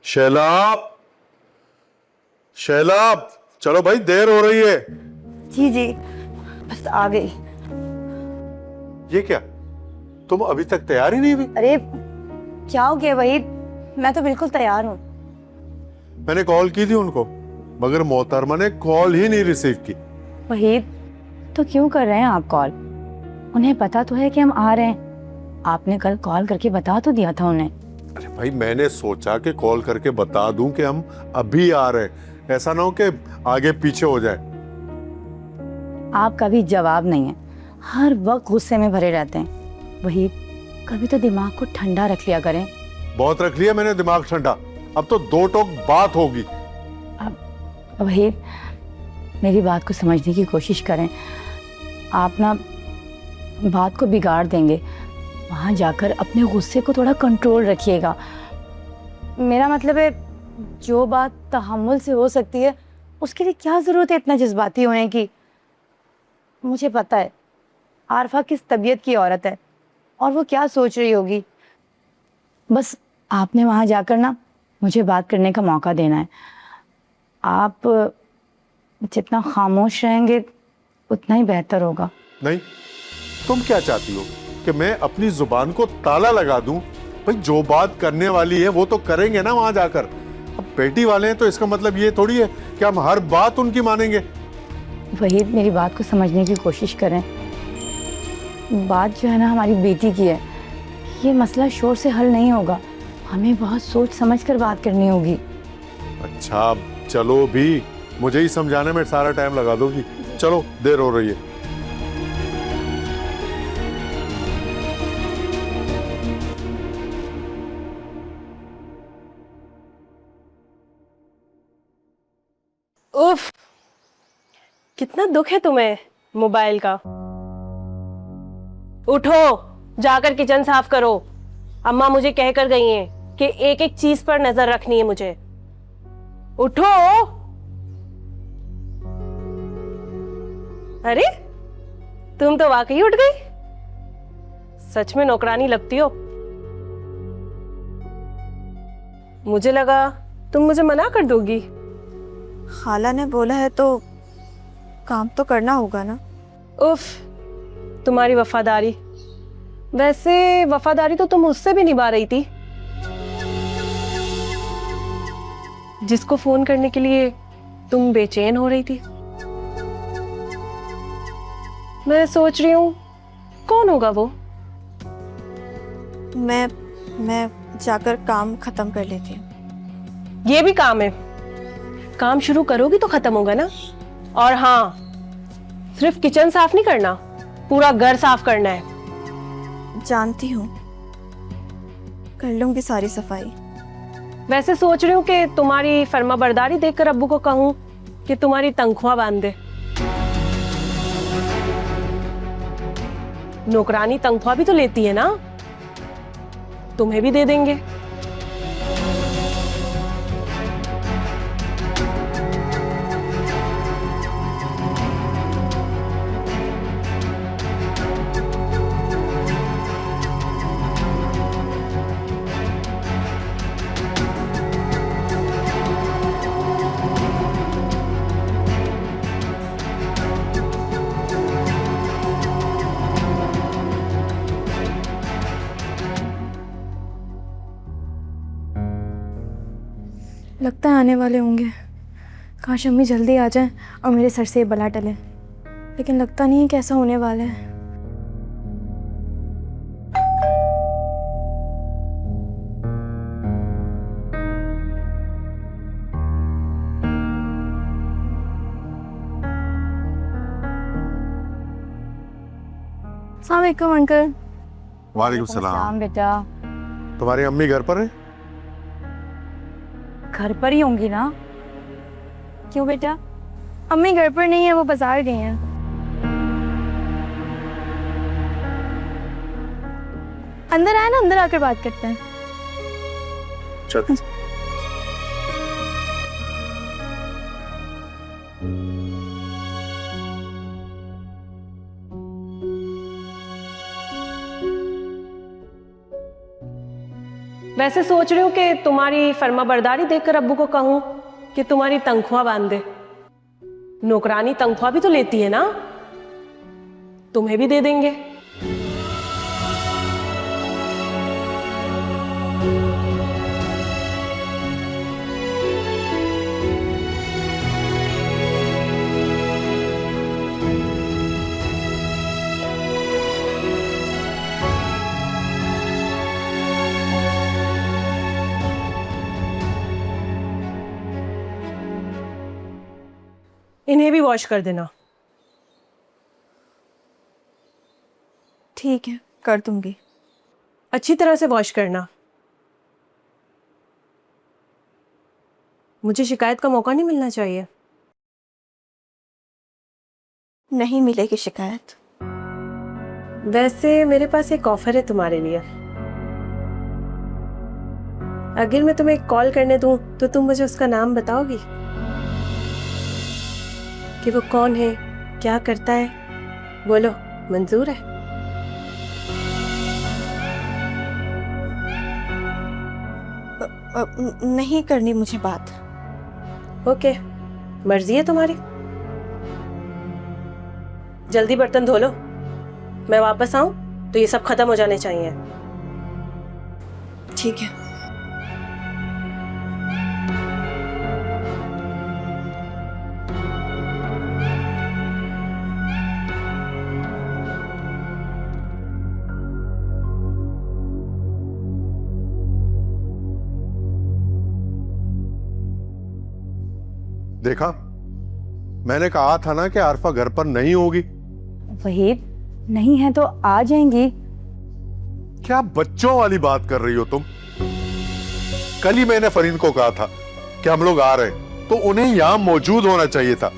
शैलाब, शैलाब, चलो भाई, देर हो रही है। जी जी, बस आ गई। ये क्या, तुम अभी तक तैयार ही नहीं हुई? अरे क्या हो गया वहीद, मैं तो बिल्कुल तैयार हूँ। मैंने कॉल की थी उनको, मगर मोहतरमा ने कॉल ही नहीं रिसीव की। वहीद, तो क्यों कर रहे हैं आप कॉल? उन्हें पता तो है कि हम आ रहे हैं। आपने कल कॉल करके बता तो दिया था उन्हें। अरे भाई, मैंने सोचा कि कॉल करके बता दूं कि हम अभी आ रहे हैं, ऐसा ना हो कि आगे पीछे हो जाए। आपका भी जवाब नहीं है, हर वक्त गुस्से में भरे रहते हैं। वहीद, कभी तो दिमाग को ठंडा रख लिया करें। बहुत रख लिया मैंने दिमाग ठंडा, अब तो दो टोक बात होगी। वहीद, मेरी बात को समझने की कोशिश करें। आप ना बात को बिगाड़ देंगे। वहां जाकर अपने गुस्से को थोड़ा कंट्रोल रखिएगा। मेरा मतलब है, जो बात तहम्मुल से हो सकती है उसके लिए क्या जरूरत है इतना जज्बाती होने की। मुझे पता है आरफा किस तबीयत की औरत है और वो क्या सोच रही होगी। बस आपने वहां जाकर ना मुझे बात करने का मौका देना है। आप जितना खामोश रहेंगे उतना ही बेहतर होगा। नहीं, तुम क्या चाहती हो कि मैं अपनी जुबान को ताला लगा दूं? भाई, जो बात करने वाली है वो तो करेंगे ना वहां जाकर। अब बेटी वाले हैं तो इसका मतलब ये थोड़ी है कि हम हर बात उनकी मानेंगे। वहीद, मेरी बात को समझने की कोशिश करें। बात जो है ना हमारी बेटी की है, ये मसला शोर से हल नहीं होगा। हमें बहुत सोच समझ कर बात करनी होगी। अच्छा चलो भी, मुझे ही समझाने में सारा टाइम लगा दोगी। चलो, देर हो रही है। उफ, कितना दुख है तुम्हें मोबाइल का। उठो, जाकर किचन साफ करो। अम्मा मुझे कहकर गई हैं कि एक एक चीज पर नजर रखनी है मुझे। उठो। अरे, तुम तो वाकई उठ गई। सच में नौकरानी लगती हो। मुझे लगा तुम मुझे मना कर दोगी। खाला ने बोला है तो काम तो करना होगा ना। उफ, तुम्हारी वफादारी। वैसे वफादारी तो तुम उससे भी निभा रही थी, जिसको फोन करने के लिए तुम बेचैन हो रही थी। मैं सोच रही हूँ कौन होगा वो। मैं जाकर काम खत्म कर लेती हूँ। ये भी काम है। काम शुरू करोगी तो खत्म होगा ना। और हाँ, सिर्फ किचन साफ नहीं करना, पूरा घर साफ करना है। जानती हूँ, कर लूंगी सारी सफाई। वैसे सोच रही हूँ कि तुम्हारी फर्माबरदारी देखकर अब्बू को कहूँ कि तुम्हारी तनख्वाह बांध दे। नौकरानी तनख्वाह भी तो लेती है ना, तुम्हें भी दे देंगे। लगता है आने वाले होंगे। काश अम्मी जल्दी आ जाएं और मेरे सर से ये बला टले, लेकिन लगता नहीं है कैसा होने वाला है। अस्सलाम वालेकुम अंकल। वालेकुम सलाम। बेटा, तुम्हारी अम्मी घर पर है? घर पर ही होंगी ना। क्यों बेटा? अम्मी घर पर नहीं है, वो बाजार गई हैं। अंदर आए ना, अंदर आकर बात करते हैं। चल। वैसे सोच रही हूँ कि तुम्हारी फर्माबरदारी देखकर अब्बू को कहूँ कि तुम्हारी तनख्वाह बांध दे। नौकरानी तनख्वाह भी तो लेती है ना, तुम्हें भी दे देंगे। इन्हें भी वॉश कर देना। ठीक है, कर दूंगी। अच्छी तरह से वॉश करना। मुझे शिकायत का मौका नहीं मिलना चाहिए। नहीं मिलेगी शिकायत। वैसे मेरे पास एक ऑफर है तुम्हारे लिए। अगर मैं तुम्हें एक कॉल करने दूं तो तुम मुझे उसका नाम बताओगी कि वो कौन है, क्या करता है? बोलो, मंजूर है? नहीं करनी मुझे बात। ओके, मर्जी है तुम्हारी। जल्दी बर्तन धो लो, मैं वापस आऊं तो ये सब खत्म हो जाने चाहिए। ठीक है। देखा, मैंने कहा था ना कि आरफा घर पर नहीं होगी। वहीद, नहीं है तो आ जाएंगी। क्या बच्चों वाली बात कर रही हो तुम? कल ही मैंने फरीन को कहा था कि हम लोग आ रहे हैं, तो उन्हें यहां मौजूद होना चाहिए था।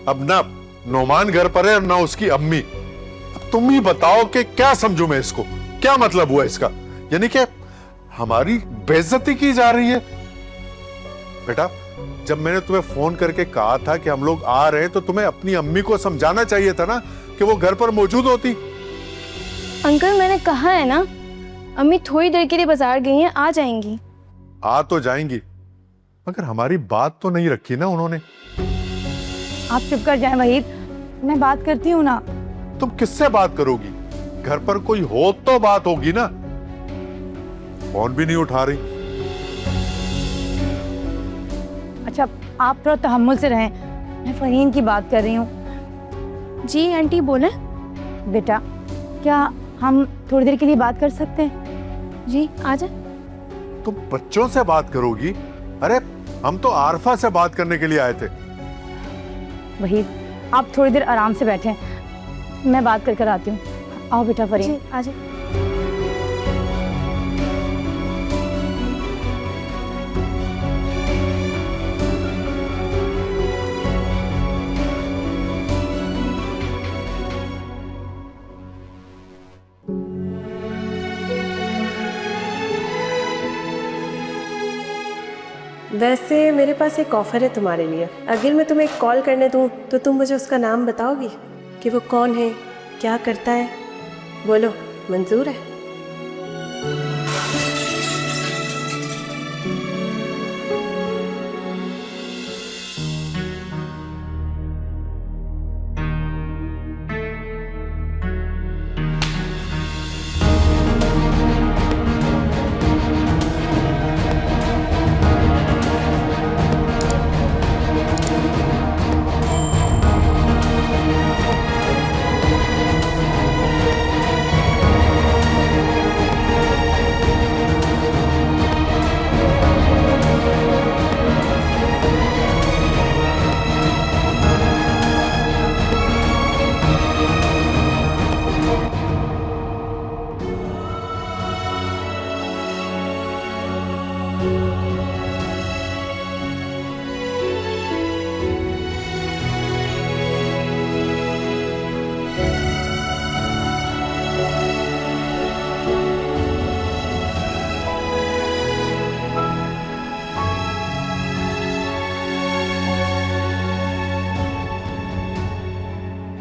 अब ना नोमान घर पर है और ना उसकी अम्मी। अब तुम ही बताओ कि क्या समझूं मैं इसको? क्या मतलब हुआ इसका? यानी कि हमारी बेइज्जती की जा रही है। बेटा, जब मैंने तुम्हें फोन करके कहा था कि हम लोग आ रहे हैं, तो तुम्हें अपनी अम्मी को समझाना चाहिए था ना कि वो घर पर मौजूद होती। अंकल, मैंने कहा है ना, अम्मी थोड़ी देर के लिए बाजार गई हैं, आ जाएंगी। आ तो जाएंगी, मगर हमारी बात तो नहीं रखी ना उन्होंने। आप चुप कर जाएं वहीद, मैं बात करती हूँ ना। तुम किससे बात करोगी? घर पर कोई हो तो बात होगी ना। फोन भी नहीं उठा रही। अच्छा, आप थोड़ा तहम्मुल से रहें, मैं फहीन की बात कर रही हूँ। जी आंटी, बोले। बेटा, क्या हम थोड़ी देर के लिए बात कर सकते हैं? जी, आ जाए। तुम बच्चों से बात करोगी? अरे हम तो आरफा से बात करने के लिए आए थे। वहीद, आप थोड़ी देर आराम से बैठें, मैं बात कर कर आती हूँ। आओ बेटा फरीन। जी, आ जाए। वैसे मेरे पास एक ऑफर है तुम्हारे लिए। अगर मैं तुम्हें एक कॉल करने दूं तो तुम मुझे उसका नाम बताओगी कि वो कौन है, क्या करता है? बोलो, मंजूर है?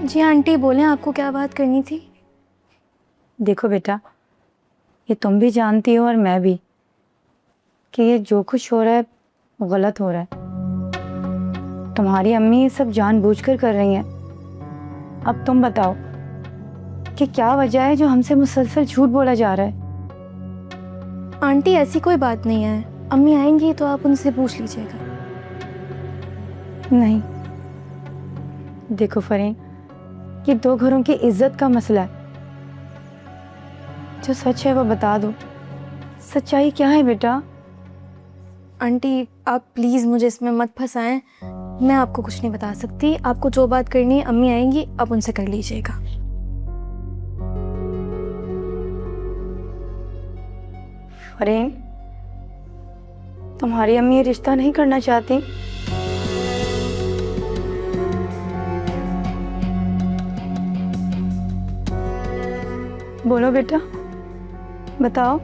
जी आंटी बोलें, आपको क्या बात करनी थी? देखो बेटा, ये तुम भी जानती हो और मैं भी कि ये जो कुछ हो रहा है वो गलत हो रहा है। तुम्हारी अम्मी ये सब जानबूझकर कर रही हैं। अब तुम बताओ कि क्या वजह है जो हमसे मुसलसल झूठ बोला जा रहा है। आंटी ऐसी कोई बात नहीं है, अम्मी आएंगी तो आप उनसे पूछ लीजिएगा। नहीं, देखो फरीन, ये दो घरों की इज्जत का मसला है। जो सच है वो बता दो। सच्चाई क्या है बेटा? आंटी आप प्लीज़ मुझे इसमें मत फंसाएं, मैं आपको कुछ नहीं बता सकती। आपको जो बात करनी है अम्मी आएंगी, आप उनसे कर लीजिएगा। फरीन, तुम्हारी अम्मी ये रिश्ता नहीं करना चाहती? बोलो बेटा, बताओ।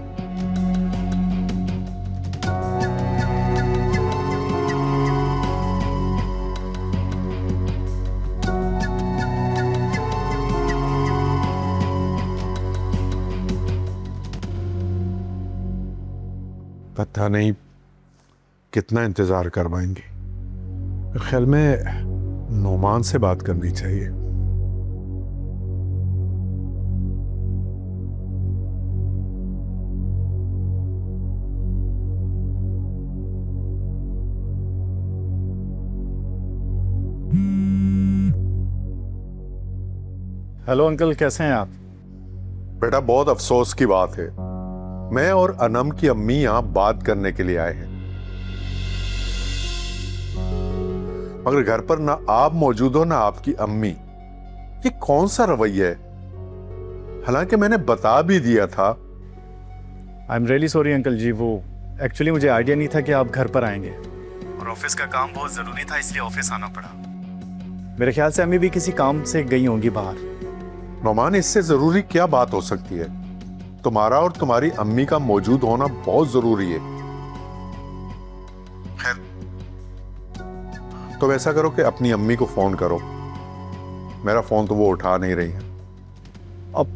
पता नहीं कितना इंतजार करवाएंगे। ख्याल में नोमान से बात करनी चाहिए। हेलो अंकल, कैसे हैं आप? बेटा बहुत अफसोस की बात है, मैं और अनम की अम्मी यहां बात करने के लिए आए हैं, मगर घर पर ना आप मौजूद हो ना आपकी अम्मी। ये कौन सा रवैया है? हालांकि मैंने बता भी दिया था। I am really sorry uncle ji, वो एक्चुअली मुझे आइडिया नहीं था कि आप घर पर आएंगे और ऑफिस का काम बहुत ज़रूरी था, इसलिए ऑफिस आना पड़ा। मेरे ख्याल से अम्मी भी किसी काम से गई होंगी बाहर। नोमान, इससे जरूरी क्या बात हो सकती है? तुम्हारा और तुम्हारी अम्मी का मौजूद होना बहुत जरूरी है। खैर, तो ऐसा करो कि अपनी अम्मी को फोन करो। मेरा फोन तो वो उठा नहीं रही है। अब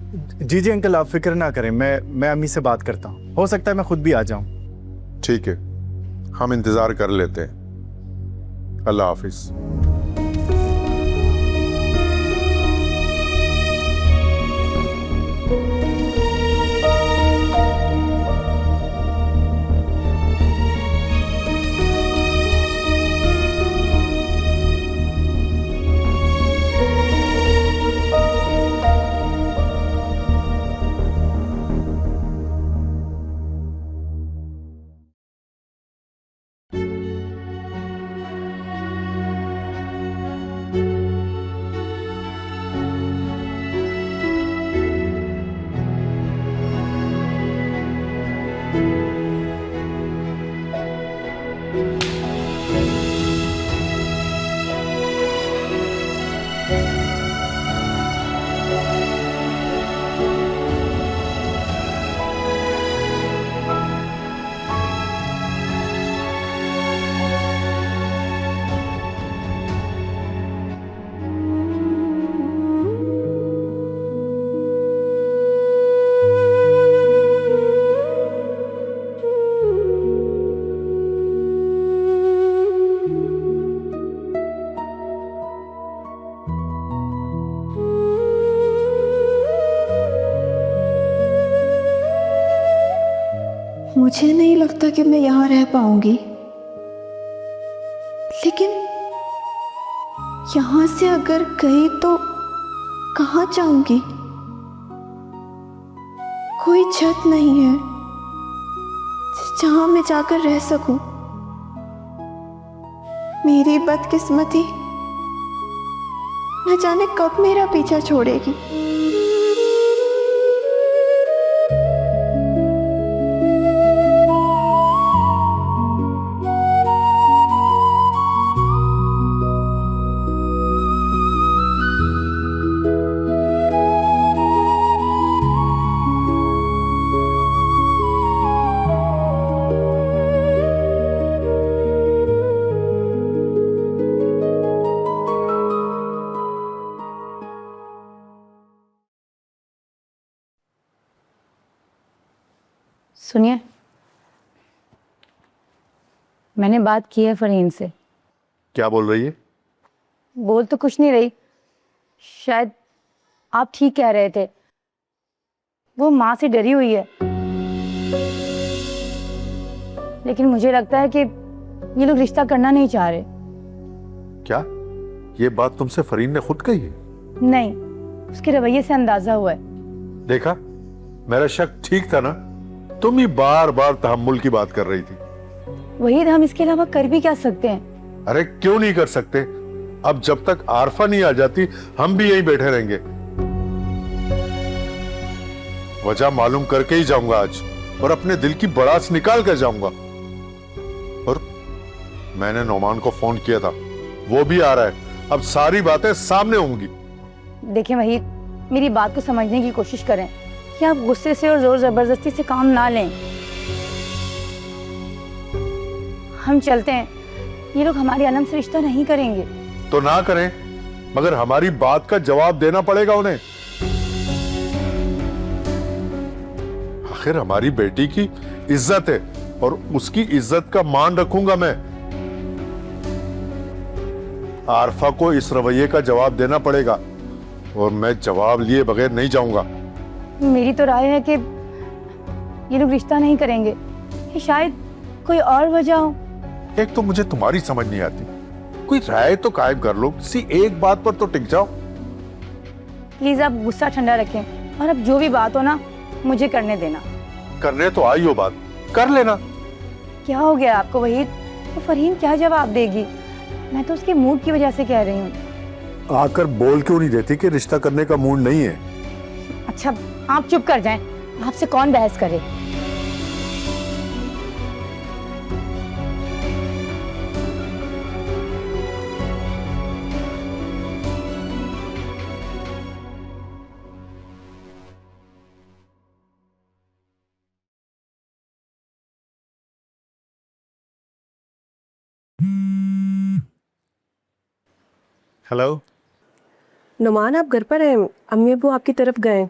जी जी अंकल, आप फिक्र ना करें, मैं अम्मी से बात करता हूँ। हो सकता है मैं खुद भी आ जाऊँ। ठीक है, हम इंतजार कर लेते हैं। अल्लाह हाफिज। मुझे नहीं लगता कि मैं यहाँ रह पाऊंगी, लेकिन यहाँ से अगर गई तो कहाँ जाऊंगी? कोई छत नहीं है जहाँ मैं जाकर रह सकूं। मेरी बदकिस्मती न जाने कब मेरा पीछा छोड़ेगी। सुनिए, मैंने बात की है फरहीन से। क्या बोल रही है? बोल तो कुछ नहीं रही, शायद आप ठीक कह रहे थे, वो माँ से डरी हुई है। लेकिन मुझे लगता है कि ये लोग रिश्ता करना नहीं चाह रहे। क्या ये बात तुमसे फरीन ने खुद कही है? नहीं, उसके रवैये से अंदाजा हुआ है। देखा, मेरा शक ठीक था ना? तुम ही बार बार तहम्मुल की बात कर रही थी। वहीद, हम इसके अलावा कर भी क्या सकते हैं? अरे क्यों नहीं कर सकते? अब जब तक आरफा नहीं आ जाती हम भी यहीं बैठे रहेंगे। वजह मालूम करके ही जाऊंगा आज, और अपने दिल की भड़ास निकाल कर जाऊंगा। और मैंने नोमान को फोन किया था, वो भी आ रहा है। अब सारी बातें सामने होंगी। देखिए वहीद, मेरी बात को समझने की कोशिश करें कि आप गुस्से से और जोर जबरदस्ती से काम ना लें। हम चलते हैं, ये लोग हमारे अनम से रिश्ता नहीं करेंगे। तो ना करें, मगर हमारी बात का जवाब देना पड़ेगा उन्हें। आखिर हमारी बेटी की इज्जत है और उसकी इज्जत का मान रखूंगा मैं। आरफा को इस रवैये का जवाब देना पड़ेगा, और मैं जवाब लिए बगैर नहीं जाऊंगा। मेरी तो राय है कि ये लोग रिश्ता नहीं करेंगे, कि शायद कोई और वजह हो। एक तो मुझे तुम्हारी समझ नहीं आती, कोई राय तो कायम कर लो, किसी एक बात पर तो टिक जाओ। प्लीज आप गुस्सा ठंडा रखें, और अब जो भी बात हो ना, मुझे करने देना। करने तो आई हो बात, कर लेना। क्या हो गया आपको वहीद? तो फरहीन क्या जवाब देगी? मैं तो उसके मूड की वजह से कह रही हूँ। आकर बोल क्यों नहीं देती कि रिश्ता करने का मूड नहीं है? अच्छा, आप चुप कर जाएं, आपसे कौन बहस करे। हेलो। नुमान, आप घर पर हैं? अम्मी अब्बू आपकी तरफ गए?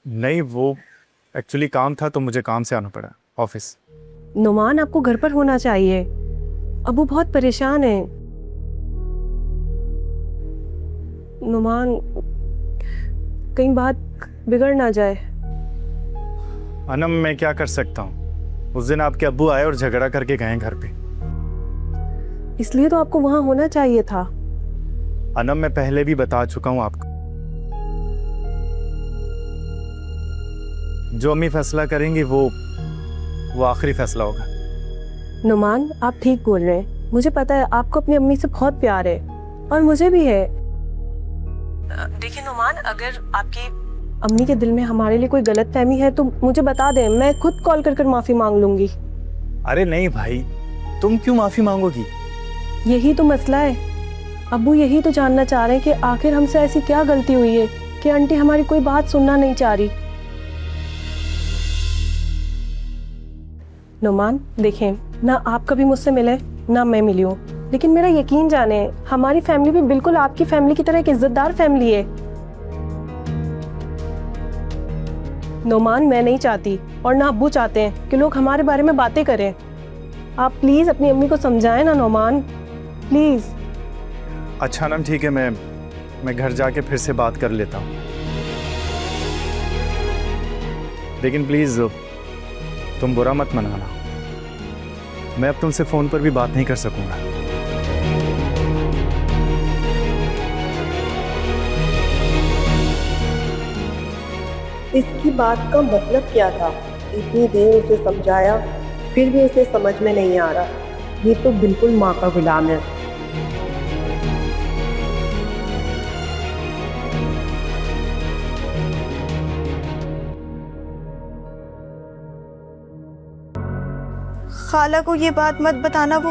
नहीं, वो एक्चुअली काम था तो मुझे काम से आना पड़ा, ऑफिस। नुमान, आपको घर पर होना चाहिए। अब्बू बहुत परेशान हैं। नुमान, कहीं बात बिगड़ ना जाए। अनम, मैं क्या कर सकता हूँ? उस दिन आपके अब्बू आए और झगड़ा करके गए घर पे। इसलिए तो आपको वहां होना चाहिए था। अनम, मैं पहले भी बता चुका हूँ आपको, जो अम्मी फैसला करेंगी वो आखिरी फैसला होगा। नुमान, आप ठीक बोल रहे हैं। मुझे पता है आपको अपनी अम्मी से बहुत प्यार है, और मुझे भी है। देखिए नुमान, अगर आपकी अम्मी के दिल में हमारे लिए कोई गलतफहमी है तो मुझे बता दें, मैं खुद कॉल कर माफी मांग लूंगी। अरे नहीं भाई, तुम क्यों माफी मांगोगी? यही तो मसला है। अब्बू यही तो जानना चाह रहे हैं कि आखिर हमसे ऐसी क्या गलती हुई है कि आंटी हमारी कोई बात सुनना नहीं चाह रही। नुमान, देखें, ना आप कभी मुझसे मिले ना मैं मिली हूँ, लेकिन मेरा यकीन जाने, हमारी फैमिली भी बिल्कुल आपकी फैमिली की तरह एक इज्जतदार फैमिली है। नुमान, मैं नहीं चाहती और ना अब्बू चाहते हैं कि लोग हमारे बारे में बातें करें। आप प्लीज अपनी अम्मी को समझाएं ना नुमान, प्लीज। अच्छा अनम, ठीक है, मैं घर जाके फिर से बात कर लेता हूँ, लेकिन प्लीज तुम बुरा मत मनाना। मैं अब तुमसे फोन पर भी बात नहीं कर सकूंगा। इसकी बात का मतलब क्या था? इतनी देर उसे समझाया, फिर भी उसे समझ में नहीं आ रहा। ये तो बिल्कुल माँ का गुलाम है। खाला को ये बात मत बताना, वो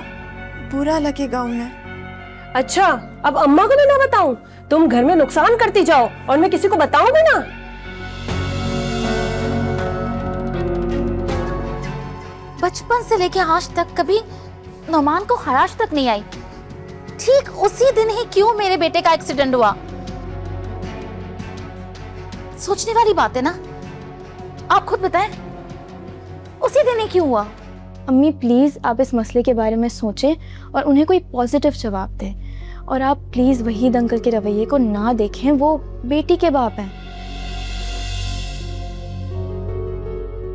बुरा लगेगा उन्हें। अच्छा, अब अम्मा को ना बताऊं? तुम घर में नुकसान करती जाओ और मैं किसी को बताऊं भी ना। बचपन से लेके आज तक कभी नौमान को खराश तक नहीं आई। ठीक उसी दिन ही क्यों मेरे बेटे का एक्सीडेंट हुआ? सोचने वाली बात है ना। आप खुद बताएं, उसी दिन ही क्यों हुआ? अम्मी प्लीज़ आप इस मसले के बारे में सोचें और उन्हें कोई पॉजिटिव जवाब दें। और आप प्लीज़ वहीद अंकल के रवैये को ना देखें, वो बेटी के बाप हैं।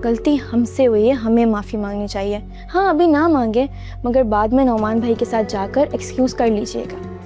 गलती हमसे हुई है, हमें माफ़ी मांगनी चाहिए। हाँ अभी ना मांगे, मगर बाद में नौमान भाई के साथ जाकर एक्सक्यूज़ कर लीजिएगा।